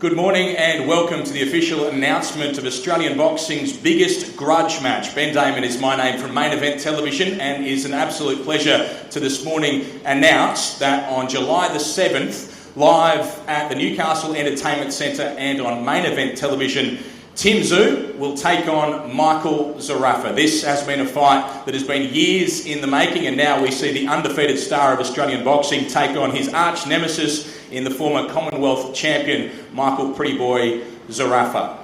Good morning and welcome to the official announcement of Australian boxing's biggest grudge match. Ben Damon is my name from Main Event Television, and it is an absolute pleasure to this morning announce that on July the 7th, live at the Newcastle Entertainment Centre and on Main Event Television, Tszyu will take on Michael Zerafa. This has been a fight that has been years in the making, and now we see the undefeated star of Australian boxing take on his arch nemesis in the former Commonwealth champion, Michael Pretty Boy Zerafa.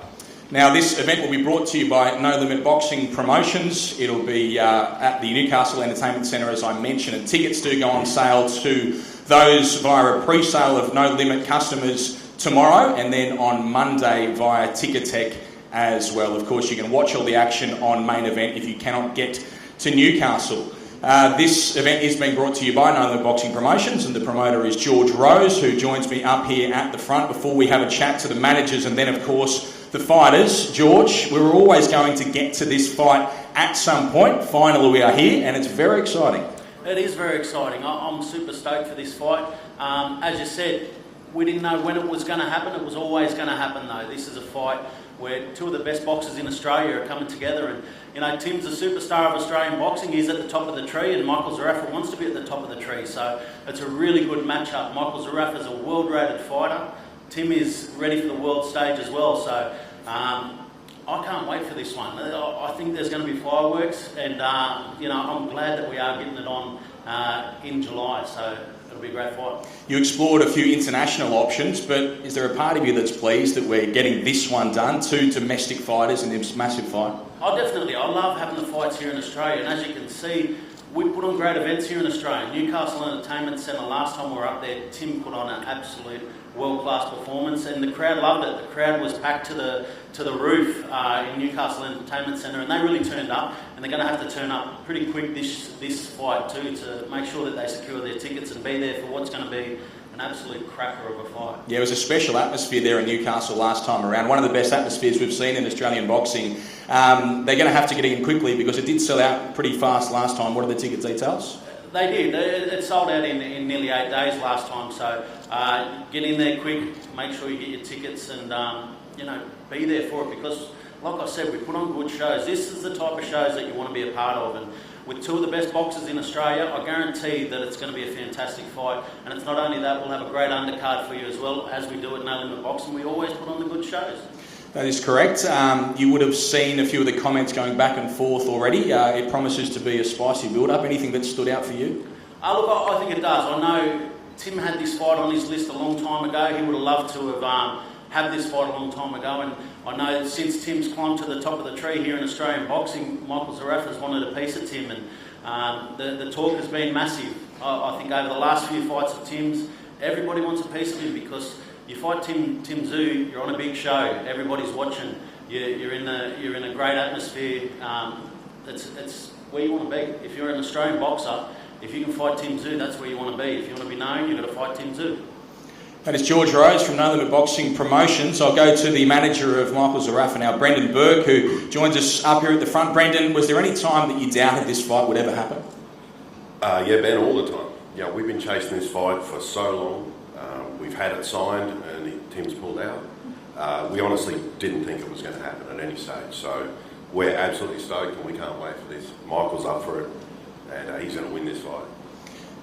Now, this event will be brought to you by No Limit Boxing Promotions. It'll be at the Newcastle Entertainment Centre, as I mentioned, and tickets do go on sale to those via a pre-sale of No Limit customers tomorrow, and then on Monday via Ticketek as well. Of course, you can watch all the action on Main Event if you cannot get to Newcastle. This event is being brought to you by No Limit Boxing Promotions, and the promoter is George Rose, who joins me up here at the front before we have a chat to the managers and then, of course, the fighters. George, we were always going to get to this fight at some point. Finally, we are here, and it's very exciting. It is very exciting. I'm super stoked for this fight. As you said, we didn't know when it was going to happen. It was always going to happen, though. This is a fight where two of the best boxers in Australia are coming together. And, you know, Tim's a superstar of Australian boxing. He's at the top of the tree, and Michael Zerafa wants to be at the top of the tree. So it's a really good matchup. Michael Zerafa is a world-rated fighter. Tim is ready for the world stage as well. So I can't wait for this one. I think there's going to be fireworks, and, you know, I'm glad that we are getting it on in July. So it'll be a great fight. You explored a few international options, but is there a part of you that's pleased that we're getting this one done, two domestic fighters in this massive fight? Oh, definitely. I love having the fights here in Australia, and as you can see, we put on great events here in Australia. Newcastle Entertainment Centre, last time we were up there, Tim put on an absolute world-class performance, and the crowd loved it. The crowd was packed to the roof in Newcastle Entertainment Centre, and they really turned up, and they're going to have to turn up pretty quick this fight too, to make sure that they secure their tickets and be there for what's going to be an absolute cracker of a fight. Yeah, it was a special atmosphere there in Newcastle last time around. One of the best atmospheres we've seen in Australian boxing. They're going to have to get in quickly because it did sell out pretty fast last time. What are the ticket details? They did. It sold out in nearly 8 days last time. So get in there quick. Make sure you get your tickets and you know, be there for it, because, like I said, we put on good shows. This is the type of shows that you want to be a part of, and with two of the best boxers in Australia, I guarantee that it's going to be a fantastic fight. And it's not only that, we'll have a great undercard for you as well, as we do at No Limit Boxing. We always put on the good shows. That is correct. You would have seen a few of the comments going back and forth already. It promises to be a spicy build-up. Anything that stood out for you? Look, I think it does. I know Tim had this fight on his list a long time ago. He would have loved to have had this fight a long time ago. And I know since Tim's climbed to the top of the tree here in Australian boxing, Michael Zerafa's wanted a piece of Tim. And the talk has been massive. I think over the last few fights of Tim's, everybody wants a piece of him, because you fight Tszyu, you're on a big show. Everybody's watching. You're in a great atmosphere. It's where you want to be. If you're an Australian boxer, if you can fight Tszyu, that's where you want to be. If you want to be known, you've got to fight Tszyu. That is George Rose from No Limit Boxing Promotions. I'll go to the manager of Michael Zerafa now, Brendan Burke, who joins us up here at the front. Brendan, was there any time that you doubted this fight would ever happen? Yeah, Ben, all the time. Yeah, we've been chasing this fight for so long. We've had it signed, and Tim's pulled out. We honestly didn't think it was going to happen at any stage. So we're absolutely stoked, and we can't wait for this. Michael's up for it, and he's going to win this fight.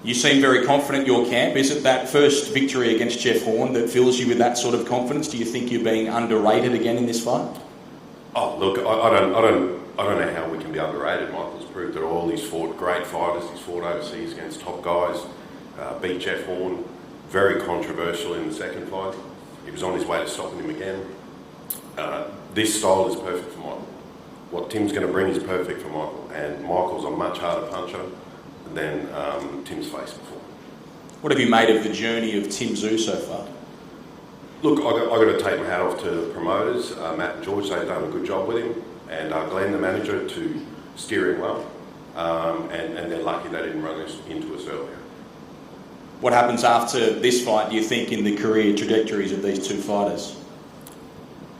You seem very confident your camp. Is it that first victory against Jeff Horn that fills you with that sort of confidence? Do you think you're being underrated again in this fight? Oh, look, I don't know how we can be underrated. Michael's proved it all. He's fought great fighters. He's fought overseas against top guys. Beat Jeff Horn. Very controversial in the second fight. He was on his way to stopping him again. This style is perfect for Michael. What Tim's going to bring is perfect for Michael, and Michael's a much harder puncher than Tim's faced before. What have you made of the journey of Tszyu so far? Look, I've got to take my hat off to the promoters, Matt and George. They've done a good job with him, and Glenn, the manager, to steer him well, and they're lucky they didn't run into us earlier. What happens after this fight, do you think, in the career trajectories of these two fighters?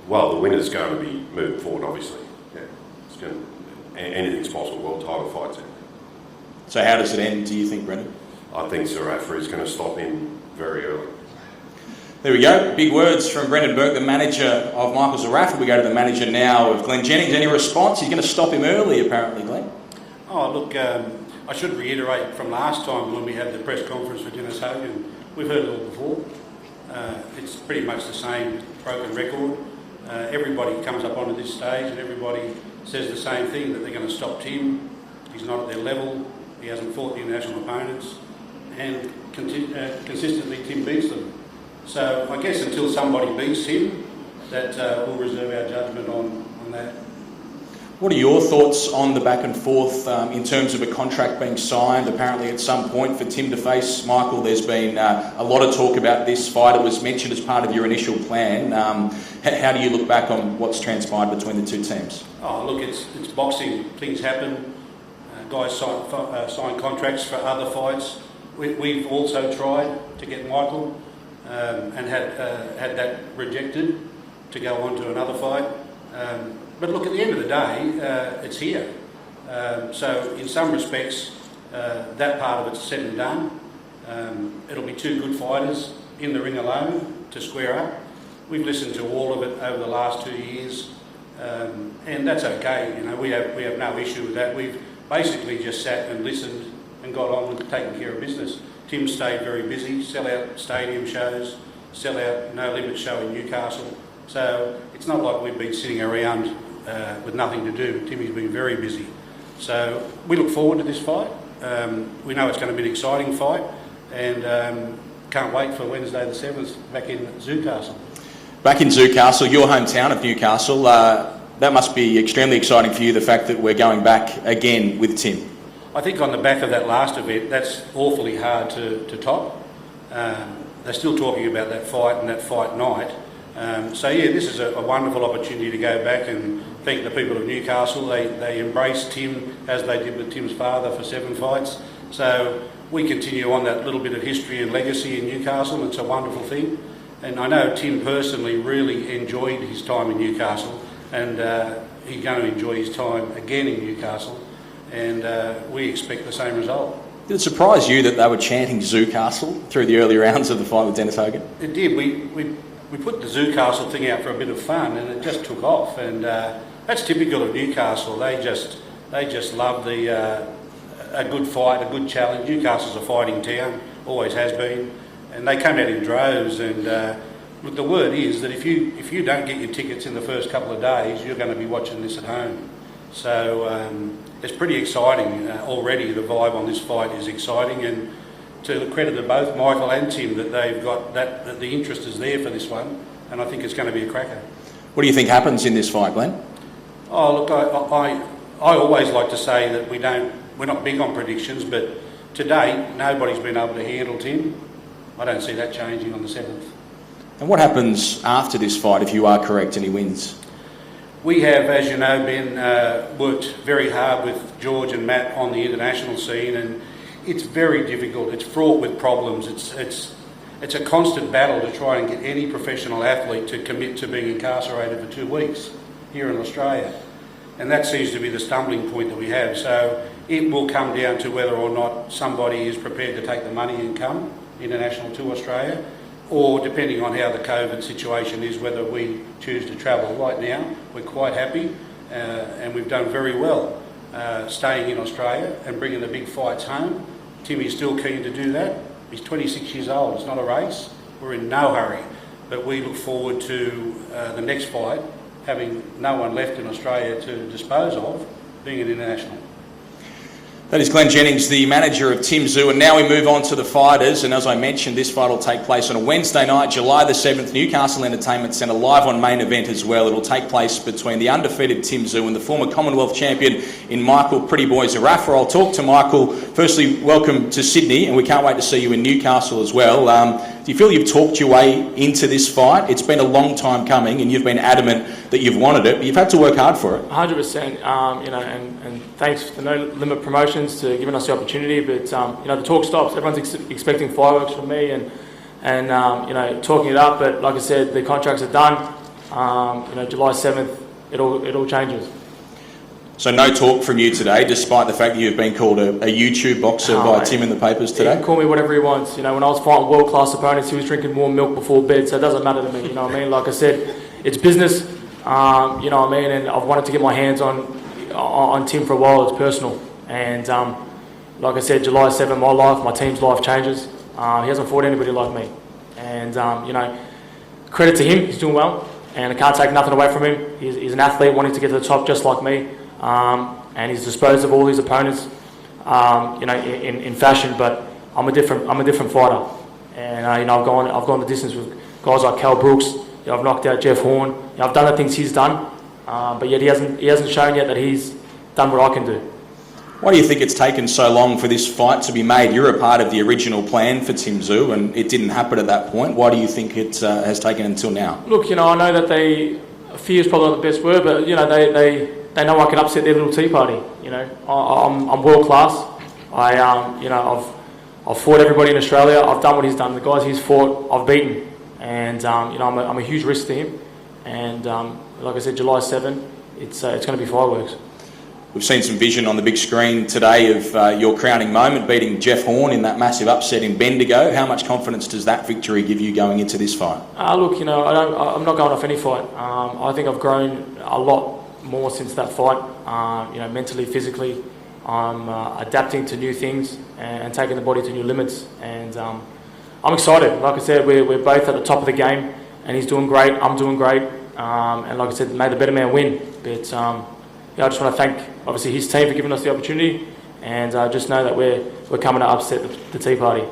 Well, the winner's going to be moving forward, obviously. Yeah, anything's possible. World title fights. So how does it end, do you think, Brendan? I think Zerafa is going to stop him very early. There we go. Big words from Brendan Burke, the manager of Michael Zerafa. We go to the manager now of Glenn Jennings. Any response? He's going to stop him early, apparently, Glenn. Oh, look, I should reiterate from last time when we had the press conference for Dennis Hogan, we've heard it all before. It's pretty much the same broken record. Everybody comes up onto this stage and everybody says the same thing, that they're going to stop Tim. He's not at their level. He hasn't fought the international opponents. And consistently Tim beats them. So I guess until somebody beats him, that we'll reserve our judgment on that. What are your thoughts on the back and forth in terms of a contract being signed? Apparently at some point for Tim to face Michael, there's been a lot of talk about this fight. It was mentioned as part of your initial plan. How do you look back on what's transpired between the two teams? Oh, look, it's boxing. Things happen. Guys sign contracts for other fights. We've also tried to get Michael and had that rejected to go on to another fight. But look, at the end of the day, it's here. So in some respects, that part of it's said and done. It'll be two good fighters in the ring alone to square up. We've listened to all of it over the last 2 years, and that's okay. You know, we have no issue with that. We've basically just sat and listened and got on with taking care of business. Tim stayed very busy, sell out stadium shows, sell out No Limit show in Newcastle. So it's not like we've been sitting around with nothing to do. Timmy's been very busy. So we look forward to this fight. We know it's going to be an exciting fight, and can't wait for Wednesday the 7th back in Newcastle. Back in Newcastle, your hometown of Newcastle, that must be extremely exciting for you, the fact that we're going back again with Tim. I think on the back of that last event, that's awfully hard to top. They're still talking about that fight and that fight night. So yeah, this is a wonderful opportunity to go back and thank the people of Newcastle. They embraced Tim as they did with Tim's father for 7 fights. So we continue on that little bit of history and legacy in Newcastle. It's a wonderful thing. And I know Tim personally really enjoyed his time in Newcastle, and he's going to enjoy his time again in Newcastle, and we expect the same result. Did it surprise you that they were chanting Newcastle through the early rounds of the fight with Dennis Hogan? It did. We put the Newcastle thing out for a bit of fun, and it just took off, and that's typical of Newcastle. They just love a good fight, a good challenge. Newcastle's a fighting town, always has been, and they come out in droves. And look, the word is that if you don't get your tickets in the first couple of days, you're going to be watching this at home. So it's pretty exciting already. The vibe on this fight is exciting, and to the credit of both Michael and Tim, that they've got that the interest is there for this one, and I think it's going to be a cracker. What do you think happens in this fight, Glenn? Oh, look, I always like to say that we're not big on predictions, but to date, nobody's been able to handle Tim. I don't see that changing on the 7th. And what happens after this fight if you are correct and he wins? We have, as you know, Ben, worked very hard with George and Matt on the international scene, and it's very difficult. It's fraught with problems. It's a constant battle to try and get any professional athlete to commit to being incarcerated for 2 weeks here in Australia. And that seems to be the stumbling point that we have. So it will come down to whether or not somebody is prepared to take the money and come international to Australia, or depending on how the COVID situation is, whether we choose to travel. Right now, we're quite happy and we've done very well staying in Australia and bringing the big fights home. Timmy's still keen to do that. He's 26 years old. It's not a race. We're in no hurry, but we look forward to the next fight, having no one left in Australia to dispose of, being an international. That is Glenn Jennings, the manager of Tszyu, and now we move on to the fighters. And as I mentioned, this fight will take place on a Wednesday night, July the 7th, Newcastle Entertainment Centre, live on Main Event as well. It will take place between the undefeated Tszyu and the former Commonwealth champion in Michael Pretty Boy Zerafa. I'll talk to Michael. Firstly, welcome to Sydney, and we can't wait to see you in Newcastle as well. Do you feel you've talked your way into this fight? It's been a long time coming, and you've been adamant that you've wanted it, but you've had to work hard for it. 100%. And thanks to No Limit Promotions to giving us the opportunity. But the talk stops. Everyone's expecting fireworks from me, and talking it up. But like I said, the contracts are done. July 7th, it all changes. So no talk from you today, despite the fact that you've been called a YouTube boxer by Tim in the papers He today? can call me whatever he wants. You know, when I was fighting world-class opponents, he was drinking warm milk before bed, so it doesn't matter to me, you know what I mean? Like I said, it's business, you know what I mean? And I've wanted to get my hands on Tim for a while. It's personal. And like I said, July 7, my life, my team's life changes. He hasn't fought anybody like me. And, you know, credit to him, he's doing well. And I can't take nothing away from him. He's an athlete wanting to get to the top just like me. And he's disposed of all his opponents, you know, in fashion. But I'm a different fighter, and you know, I've gone the distance with guys like Cal Brooks. You know, I've knocked out Jeff Horn. You know, I've done the things he's done, but yet he hasn't shown yet that he's done what I can do. Why do you think it's taken so long for this fight to be made? You're a part of the original plan for Tszyu, and it didn't happen at that point. Why do you think it has taken until now? Look, you know, I know that fear is probably not the best word, but you know, they know I can upset their little tea party. You know, I'm world class. You know, I've fought everybody in Australia. I've done what he's done. The guys he's fought, I've beaten, and you know, I'm a huge risk to him. And like I said, July 7, it's going to be fireworks. We've seen some vision on the big screen today of your crowning moment, beating Jeff Horn in that massive upset in Bendigo. How much confidence does that victory give you going into this fight? Look, you know, I'm not going off any fight. I think I've grown a lot more since that fight. You know, mentally, physically, I'm adapting to new things and taking the body to new limits. And I'm excited. Like I said, we're both at the top of the game, and he's doing great. I'm doing great. And like I said, may the better man win. But yeah, I just want to thank, obviously, his team for giving us the opportunity, and just know that we're coming to upset the tea party.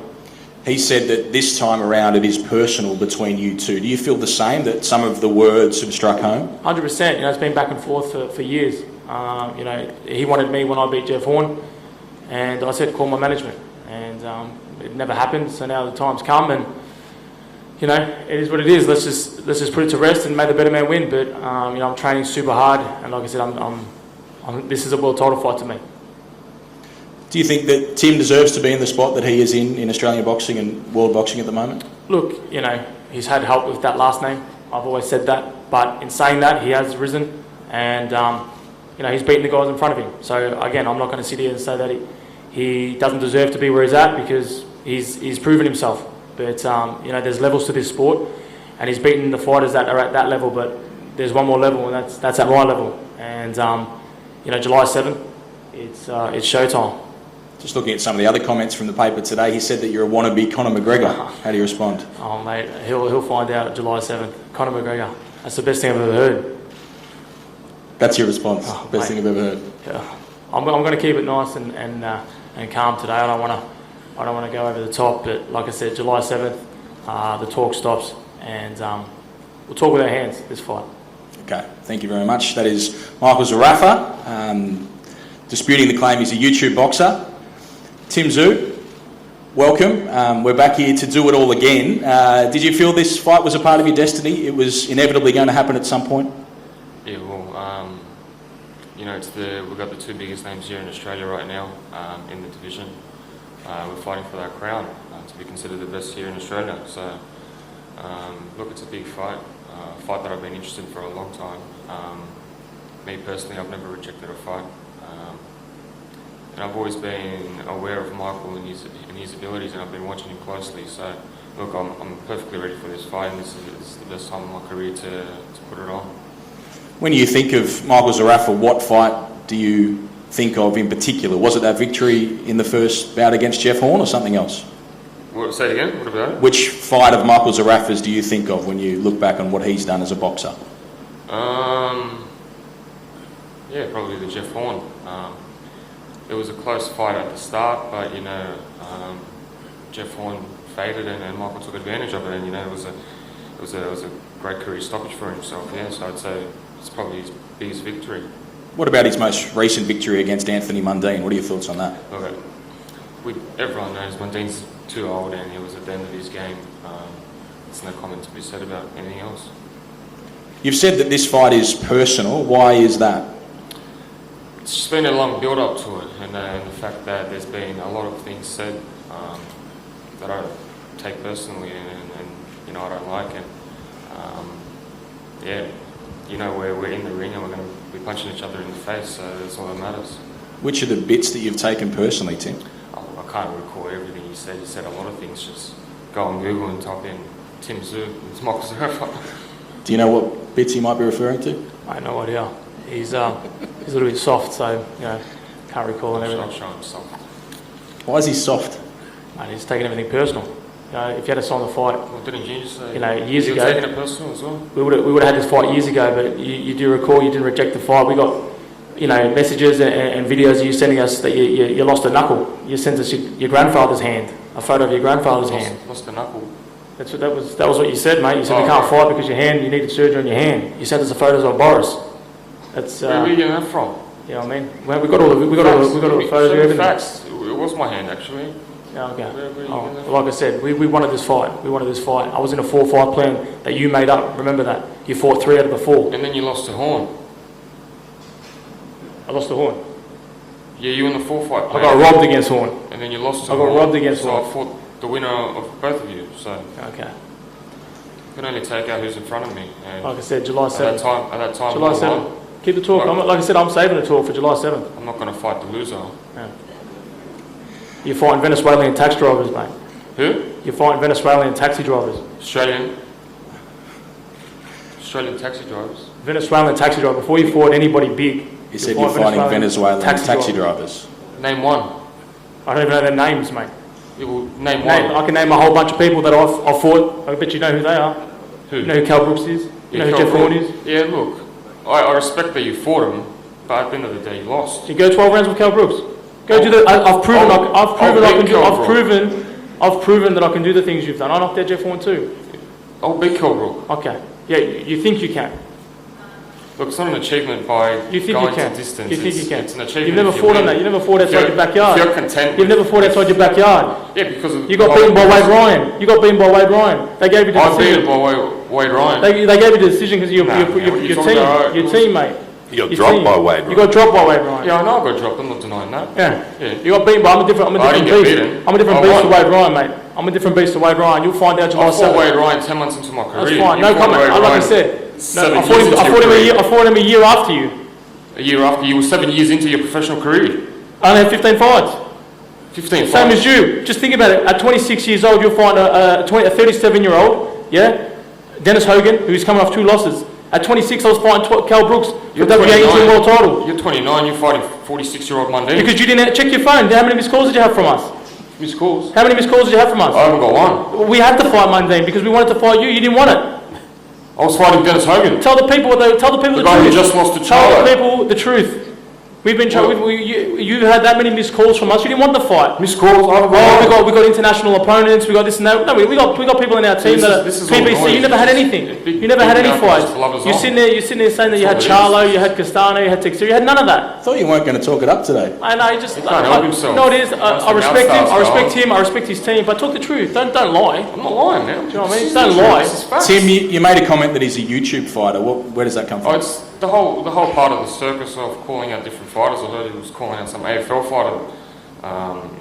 He said that this time around it is personal between you two. Do you feel the same, that some of the words have struck home? 100%. You know, it's been back and forth for years. You know, he wanted me when I beat Jeff Horn, and I said call my management, and it never happened. So now the time's come, and you know, it is what it is. Let's just put it to rest and may the better man win. But you know, I'm training super hard, and like I said, this is a world title fight to me. Do you think that Tim deserves to be in the spot that he is in Australian boxing and world boxing at the moment? Look, you know, he's had help with that last name. I've always said that. But in saying that, he has risen, and you know, he's beaten the guys in front of him. So again, I'm not going to sit here and say that he doesn't deserve to be where he's at, because he's proven himself. But you know, there's levels to this sport, and he's beaten the fighters that are at that level. But there's one more level, and that's at my level. And you know, July 7th, it's showtime. Just looking at some of the other comments from the paper today, he said that you're a wannabe Conor McGregor. How do you respond? Oh mate, he'll find out July 7th. Conor McGregor. That's the best thing I've ever heard. That's your response. Oh, best thing I've ever heard. Yeah. I'm going to keep it nice and calm today. I don't want to go over the top. But like I said, July 7th, the talk stops, and we'll talk with our hands this fight. Okay, thank you very much. That is Michael Zerafa, disputing the claim he's a YouTube boxer. Tszyu, welcome. We're back here to do it all again. Did you feel this fight was a part of your destiny? It was inevitably going to happen at some point? Yeah, well, you know, we've got the two biggest names here in Australia right now in the division. We're fighting for that crown to be considered the best here in Australia. So, look, it's a big fight. A fight that I've been interested in for a long time. Me personally, I've never rejected a fight. And I've always been aware of Michael and his abilities, and I've been watching him closely. So, look, I'm perfectly ready for this fight, and this is the best time of my career to put it on. When you think of Michael Zerafa, what fight do you think of in particular? Was it that victory in the first bout against Jeff Horn, or something else? Say it again. What about it? Which fight of Michael Zerafa's do you think of when you look back on what he's done as a boxer? Yeah, probably the Jeff Horn. It was a close fight at the start, but you know, Jeff Horn faded and Michael took advantage of it, and you know, it was a great career stoppage for himself. Yeah, so I'd say it's probably his biggest victory. What about his most recent victory against Anthony Mundine? What are your thoughts on that? Okay. Everyone knows Mundine's too old and he was at the end of his game. There's no comment to be said about anything else. You've said that this fight is personal. Why is that? It's just been a long build-up to it, and the fact that there's been a lot of things said that I take personally, and you know, I don't like, and yeah. we're in the ring and we're going to be punching each other in the face, so that's all that matters. Which are the bits that you've taken personally, Tim? I can't recall everything you said. You said a lot of things. Just go on Google and type in Tszyu and Michael Zerafa. Do you know what bits he might be referring to? I have no idea. He's a little bit soft, so can't recall and everything. I'll show him soft. Why is he soft? Mate, he's taking everything personal. If you had us on the fight, Well, didn't you just say years you ago, were taking it personal as well? we would have had this fight years ago. But you do recall you didn't reject the fight. We got messages and videos of you sending us that you lost a knuckle. You sent us your grandfather's hand, a photo of your grandfather's hand. Lost a knuckle. That was what you said, mate. You said we can't fight because you needed surgery on your hand. You sent us the photos of Boris. That's Where are you getting that from? You know what I mean? We got all the photos of everything. Facts. It was my hand actually. Yeah, okay. Where Like I said, we wanted this fight. I was in a 4-5 plan that you made up. Remember that? You fought 3 out of the 4. And then you lost to Horn. I lost the Horn. Yeah, you in the 4-5 I plan. got robbed against Horn. And then you lost to I got Horn. robbed against so Horn. I fought the winner of both of you. So Okay. I can only take out who's in front of me. And Like I said, July at 7th. that time, July I'm 7th. Keep the talk. Like I said, I'm saving the talk for July 7th. I'm not going to fight the loser. Yeah. You're fighting Venezuelan taxi drivers, mate. Who? You're fighting Venezuelan taxi drivers. Australian taxi drivers. Venezuelan taxi driver. Before you fought anybody big. He said you're fighting Venezuelan taxi drivers. Name one. I don't even know their names, mate. You will name one. I can name a whole bunch of people that I've fought. I bet you know who they are. Who? You know who Cal Brooks is? You know who Jeff Horn is? Yeah, look, I respect that you fought him, but at the end of the day, you lost. You go 12 rounds with Cal Brooks. Go do the. I've proven that I can do the things you've done. I knocked out Jeff Horn too. I'll beat Kilbrook. Okay. Yeah, you think you can. Look, it's not an achievement by You think going you can. to distance. You think you can. It's an achievement. You've never if you fought on win. that. You never fought outside your If backyard. you're content. You've never fought outside your backyard. Yeah, because of You got beaten by Wade Ryan. You got beaten by Wade Ryan. They gave you the I beat decision. it by Wade Ryan. They gave you the decision because your teammate. You got dropped by Wade Ryan. You got dropped by Wade Ryan. Yeah, I know I got dropped. I'm not denying that. Yeah. You got beaten, but I'm a different I didn't get beast. beaten. I'm a different I beast to won. Wade Ryan, mate. I'm a different beast to Wade Ryan. You'll find out July I fought 7th. Wade Ryan 10 months into my career. That's fine. You No fought comment. Wade Like I Ryan said, I 7 fought years him. into I your fought career. him a year after you. A year after you were 7 years into your professional career. I only had 15 fights. 15 Same fights. as you. Just think about it. At 26 years old, you'll find a 37-year-old, Dennis Hogan, who's coming off 2 losses. At 26, I was fighting Cal Brooks for You're WBA 29. world title. You're 29. You're fighting 46-year-old Mundine. Because you didn't check your phone. How many missed calls did you have from us? Missed calls. How many missed calls did you have from us? I haven't got one. We had to fight Mundine because we wanted to fight you. You didn't want it. I was fighting Dennis Hogan. Tell the people the guy who truth. just lost to Tell Charlo. the people the truth. We've been you had that many missed calls from us. You didn't want the fight. Missed calls. I haven't got one. We got international opponents. We got this and that. No, we got people in our team that are This is all PBC. noise. You never had anything. You never had any fights. You're sitting there saying that you had That's all Charlo, you had Castano, you had Tszyu. You had none of that. I thought you weren't going to talk it up today. I know. He just can't help himself. No, it is. That's I the respect him. outside I respect style. him. I respect his team. But talk the truth. Don't lie. I'm not lying now. Do you know what I mean? Don't lie. This is facts. Tim, you made a comment that he's a YouTube fighter. Where does that come Oh, from? it's the whole part of the circus of calling out different fighters. I heard he was calling out some AFL fighter,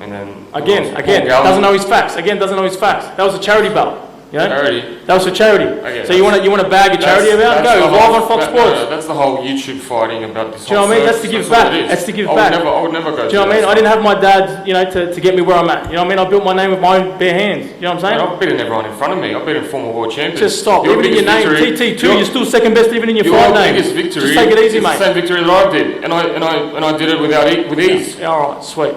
and then Again, Paul Gallen. doesn't know his facts. That was a charity belt. You know? Charity. That was for charity. Okay, So you want to bag a charity about? That's Go the live whole- on Fox that- Sports. no, that's the whole YouTube fighting about this. Do you know what I mean? That's to give back. What it is. That's to give I back. would never go. Do you know what I mean? I didn't have my dad, to get me where I'm at. You know what I mean? I built my name with my own bare hands. You know what I'm saying? I've beaten everyone in front of me. I've beaten former world champions. Just stop. Your Even in your biggest name, victory- TT2, you're still second best even in your Your fight name. biggest victory. Just take it easy, is mate. the same victory that I did, and I did it with ease. Yeah, all right, sweet.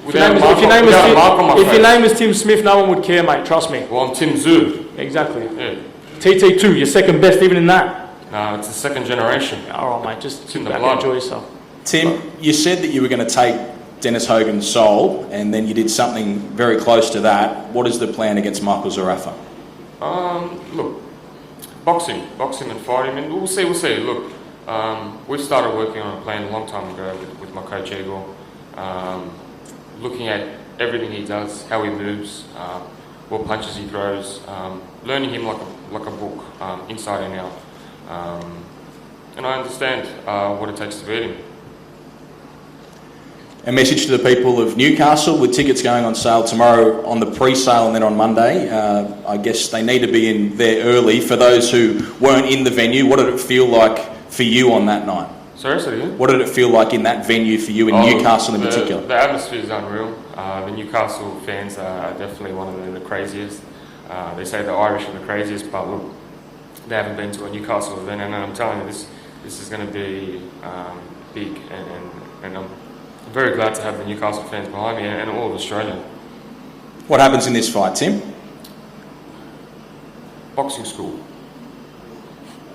If Without your name is Tim Smith, no one would care, mate. Trust me. Well, I'm Tim Tszyu. Exactly. Yeah. TT2, you're second best even in that. No, it's the second generation. All right, mate. Just It's sit in the back blood. and enjoy yourself. Tim, you said that you were going to take Dennis Hogan's soul, and then you did something very close to that. What is the plan against Michael Zerafa? Look, boxing and fight him, and we'll see. Look, we've started working on a plan a long time ago with my coach Igor, looking at everything he does, how he moves, what punches he throws, learning him like a book, inside and out. And I understand what it takes to beat him. A message to the people of Newcastle, with tickets going on sale tomorrow on the pre-sale and then on Monday. I guess they need to be in there early. For those who weren't in the venue, what did it feel like for you on that night? Seriously? What did it feel like in that venue for you, in Newcastle in particular? The atmosphere is unreal. The Newcastle fans are definitely one of the craziest. They say the Irish are the craziest, but look, they haven't been to a Newcastle event, and I'm telling you, this is going to be big, and I'm very glad to have the Newcastle fans behind me and all of Australia. What happens in this fight, Tim? Boxing school.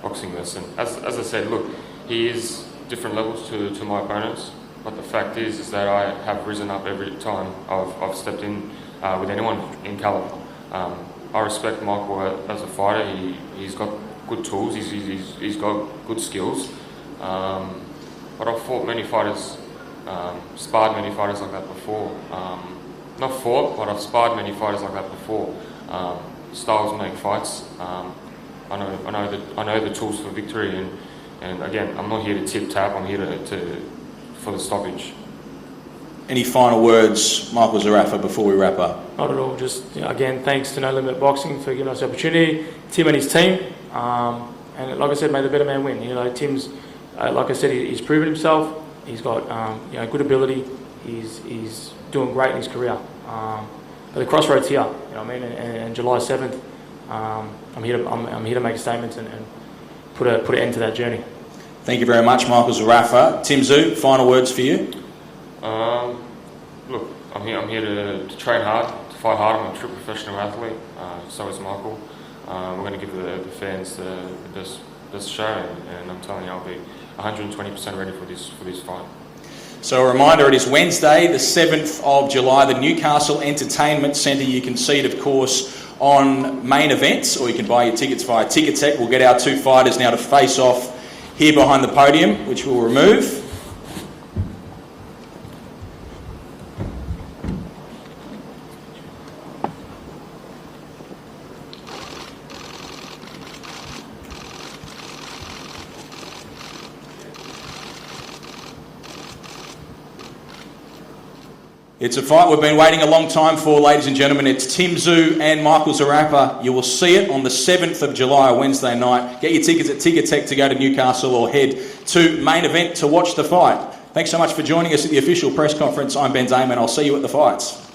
Boxing lesson. As I said, look, he is different levels to my opponents, but the fact is that I have risen up every time I've stepped in with anyone in caliber. I respect Michael as a fighter. He's got good tools. He's got good skills. But I've fought many fighters, sparred many fighters like that before. Not fought, but I've sparred many fighters like that before. Styles make fights. I know the tools for victory, and again, I'm not here to tip tap. I'm here for the stoppage. Any final words, Michael Zerafa, before we wrap up? Not at all. Just again, thanks to No Limit Boxing for giving us the opportunity. Tim and his team, and like I said, may the better man win. Tim's, like I said, he's proven himself. He's got good ability. He's doing great in his career. But the crossroads here, and July 7th, I'm here to make a statement and put an end to that journey. Thank you very much, Michael Zerafa. Tim Tszyu, final words for you? Look, I'm here to train hard, to fight hard. I'm a true professional athlete. So is Michael. We're going to give the fans the best show, and I'm telling you, I'll be 120% ready for this fight. So a reminder, it is Wednesday, the 7th of July, the Newcastle Entertainment Centre. You can see it, of course, on Main Events, or you can buy your tickets via Ticketek. We'll get our two fighters now to face off here behind the podium, which we'll remove. It's a fight we've been waiting a long time for, ladies and gentlemen. It's Tim Tszyu and Michael Zerafa. You will see it on the 7th of July, Wednesday night. Get your tickets at Ticketek to go to Newcastle, or head to Main Event to watch the fight. Thanks so much for joining us at the official press conference. I'm Ben Damon. I'll see you at the fights.